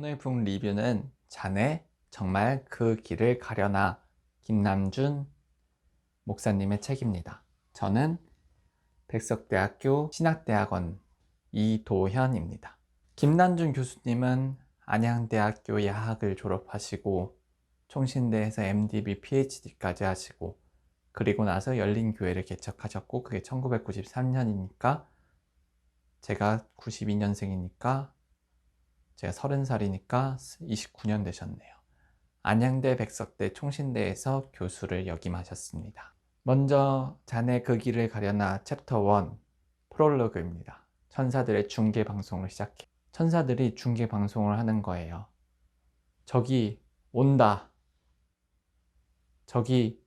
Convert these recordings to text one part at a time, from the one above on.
오늘 북 리뷰는 자네 정말 그 길을 가려나 김남준 목사님의 책입니다. 저는 백석대학교 신학대학원 이도현입니다. 김남준 교수님은 안양대학교 야학을 졸업하시고 총신대에서 MDB PhD까지 하시고 그리고 나서 열린교회를 개척하셨고 그게 1993년이니까 제가 92년생이니까 제가 30살이니까 29년 되셨네요. 안양대 백석대 총신대에서 교수를 역임하셨습니다. 먼저 자네 그 길을 가려나 챕터 1 프롤로그입니다. 천사들의 중계 방송을 시작해. 천사들이 중계 방송을 하는 거예요. 저기 온다. 저기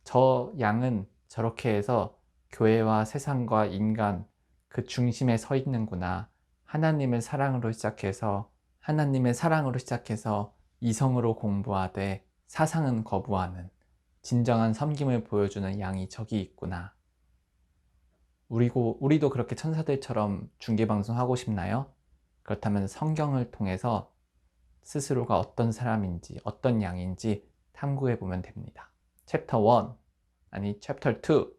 저 양은 저렇게 해서 교회와 세상과 인간 그 중심에 서 있는구나. 하나님의 사랑으로 시작해서 이성으로 공부하되 사상은 거부하는 진정한 섬김을 보여주는 양이 저기 있구나. 우리도 그렇게 천사들처럼 중계방송 하고 싶나요? 그렇다면 성경을 통해서 스스로가 어떤 사람인지 어떤 양인지 탐구해 보면 됩니다. 챕터 1 아니 챕터 2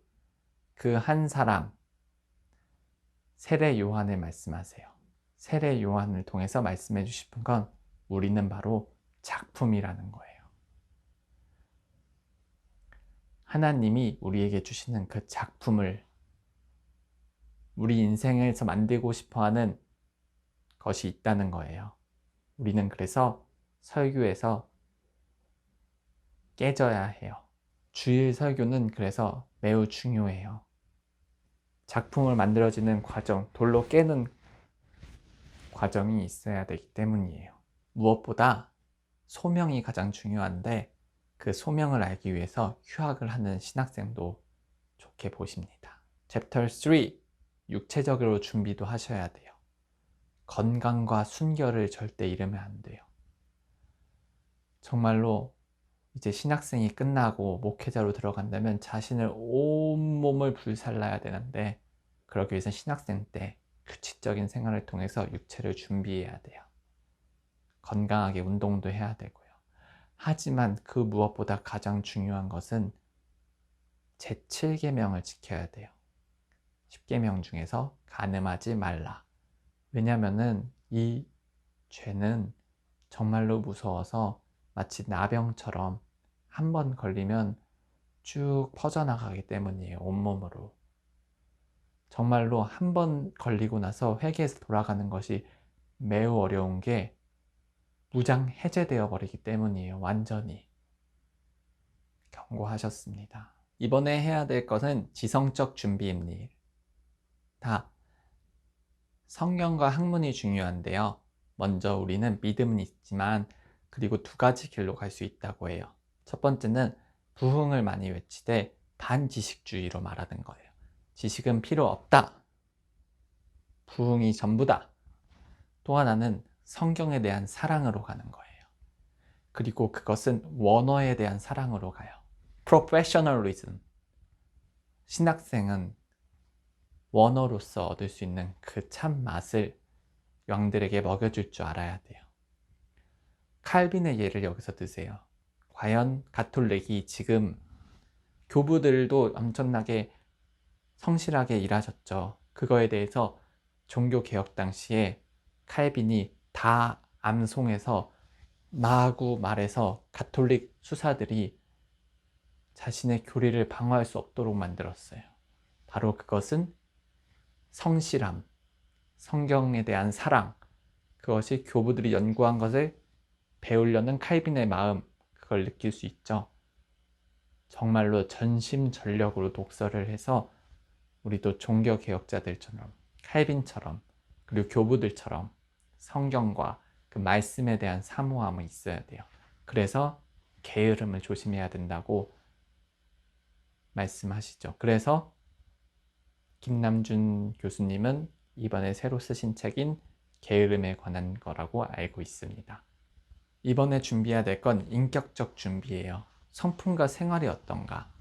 그 한 사람 세례 요한을 말씀하세요. 세례 요한을 통해서 말씀해 주실 건 우리는 바로 작품이라는 거예요. 하나님이 우리에게 주시는 그 작품을 우리 인생에서 만들고 싶어하는 것이 있다는 거예요. 우리는 그래서 설교에서 깨져야 해요. 주일 설교는 그래서 매우 중요해요. 작품을 만들어지는 과정, 돌로 깨는 과정이 있어야 되기 때문이에요. 무엇보다 소명이 가장 중요한데 그 소명을 알기 위해서 휴학을 하는 신학생도 좋게 보십니다. 챕터 3 육체적으로 준비도 하셔야 돼요. 건강과 순결을 절대 잃으면 안 돼요. 정말로 이제 신학생이 끝나고 목회자로 들어간다면 자신을 온몸을 불살라야 되는데 그러기 위해서 신학생 때 규칙적인 생활을 통해서 육체를 준비해야 돼요. 건강하게 운동도 해야 되고요. 하지만 그 무엇보다 가장 중요한 것은 제7계명을 지켜야 돼요. 10계명 중에서 간음하지 말라. 왜냐면은 이 죄는 정말로 무서워서 마치 나병처럼 한 번 걸리면 쭉 퍼져나가기 때문이에요. 온몸으로. 정말로 한 번 걸리고 나서 회개해서 돌아가는 것이 매우 어려운 게 무장 해제되어 버리기 때문이에요. 완전히. 경고하셨습니다. 이번에 해야 될 것은 지성적 준비입니다. 성경과 학문이 중요한데요. 먼저 우리는 믿음은 있지만 그리고 두 가지 길로 갈 수 있다고 해요. 첫 번째는 부흥을 많이 외치되 반지식주의로 말하는 거예요. 지식은 필요 없다. 부흥이 전부다. 또 하나는 성경에 대한 사랑으로 가는 거예요. 그리고 그것은 원어에 대한 사랑으로 가요. Professionalism. 신학생은 원어로서 얻을 수 있는 그 참 맛을 양들에게 먹여줄 줄 알아야 돼요. 칼빈의 예를 여기서 드세요. 과연 가톨릭이 지금 교부들도 엄청나게 성실하게 일하셨죠. 그거에 대해서 종교개혁 당시에 칼빈이 다 암송해서 마구 말해서 가톨릭 수사들이 자신의 교리를 방어할 수 없도록 만들었어요. 바로 그것은 성실함, 성경에 대한 사랑, 그것이 교부들이 연구한 것을 배우려는 칼빈의 마음, 그걸 느낄 수 있죠. 정말로 전심전력으로 독서를 해서 우리도 종교개혁자들처럼 칼빈처럼 그리고 교부들처럼 성경과 그 말씀에 대한 사모함이 있어야 돼요. 그래서 게으름을 조심해야 된다고 말씀하시죠. 그래서 김남준 교수님은 이번에 새로 쓰신 책인 게으름에 관한 거라고 알고 있습니다. 이번에 준비해야 될 건 인격적 준비예요. 성품과 생활이 어떤가?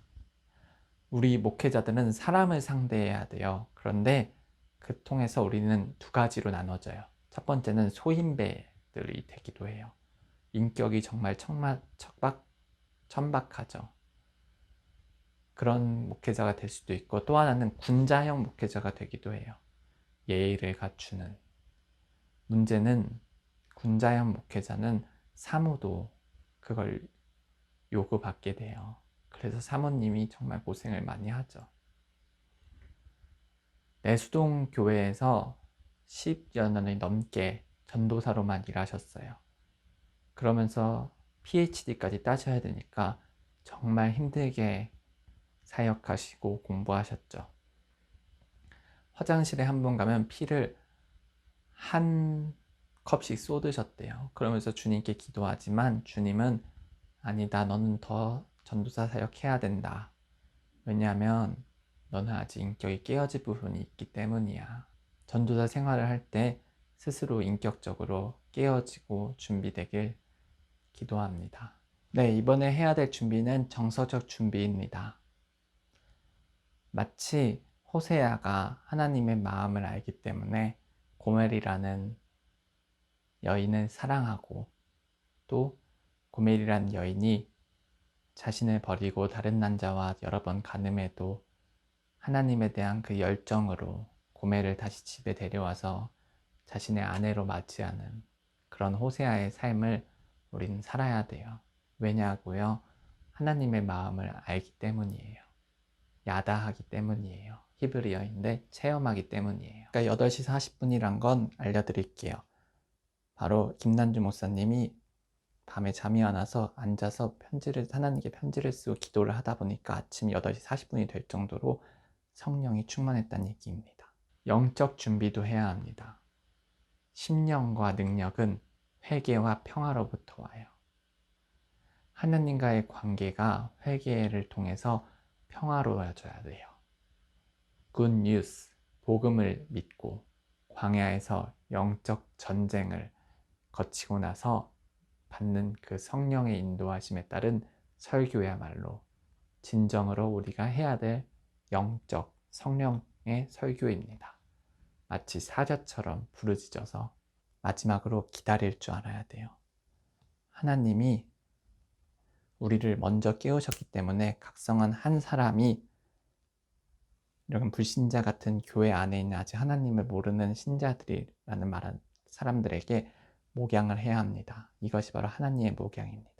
우리 목회자들은 사람을 상대해야 돼요. 그런데 그 통해서 우리는 두 가지로 나눠져요. 첫 번째는 소인배 목회자들이 되기도 해요. 인격이 정말 천박하죠. 그런 목회자가 될 수도 있고, 또 하나는 군자형 목회자가 되기도 해요. 예의를 갖추는. 문제는 군자형 목회자는 사모도 그걸 요구받게 돼요. 그래서 사모님이 정말 고생을 많이 하죠. 내수동 교회에서 10여 년이 넘게 전도사로만 일하셨어요. 그러면서 PhD까지 따셔야 되니까 정말 힘들게 사역하시고 공부하셨죠. 화장실에 한 번 가면 피를 한 컵씩 쏟으셨대요. 그러면서 주님께 기도하지만 주님은 아니다, 너는 더 전도사 사역해야 된다. 왜냐하면 너는 아직 인격이 깨어질 부분이 있기 때문이야. 전도사 생활을 할 때 스스로 인격적으로 깨어지고 준비되길 기도합니다. 네, 이번에 해야 될 준비는 정서적 준비입니다. 마치 호세아가 하나님의 마음을 알기 때문에 고멜이라는 여인을 사랑하고, 또 고멜이라는 여인이 자신을 버리고 다른 남자와 여러 번 간음해도 하나님에 대한 그 열정으로 고멜을 다시 집에 데려와서 자신의 아내로 맞이하는 그런 호세아의 삶을 우리는 살아야 돼요. 왜냐고요? 하나님의 마음을 알기 때문이에요. 야다하기 때문이에요. 히브리어인데 체험하기 때문이에요. 그러니까 8시 40분이란 건 알려드릴게요. 바로 김난주 목사님이 밤에 잠이 안 와서 앉아서 하나님께 편지를 쓰고 기도를 하다 보니까 아침 8시 40분이 될 정도로 성령이 충만했다는 얘기입니다. 영적 준비도 해야 합니다. 심령과 능력은 회개와 평화로부터 와요. 하나님과의 관계가 회개를 통해서 평화로워져야 돼요. Good news, 복음을 믿고 광야에서 영적 전쟁을 거치고 나서 받는 그 성령의 인도하심에 따른 설교야말로 진정으로 우리가 해야 될 영적 성령의 설교입니다. 마치 사자처럼 부르짖어서 마지막으로 기다릴 줄 알아야 돼요. 하나님이 우리를 먼저 깨우셨기 때문에 각성한 한 사람이 이런 불신자 같은 교회 안에 있는 아직 하나님을 모르는 신자들이라는 말한 사람들에게 목양을 해야 합니다. 이것이 바로 하나님의 목양입니다.